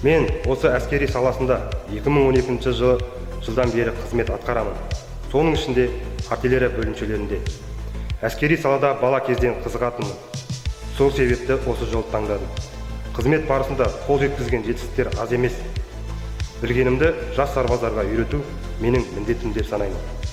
Мен осы әскери саласында 2012 жылдан бері қызмет атқарамын. Соның ішінде артиллерия бөлімшелерінде. Әскери салада бала кезден қызығатынмын. Сол себепті осы жолды таңдадым. Қызмет барысында қол жеткізген жетістіктер аз емес. Білгенімді жас сарбаздарға үйрету менің міндетім деп санаймын.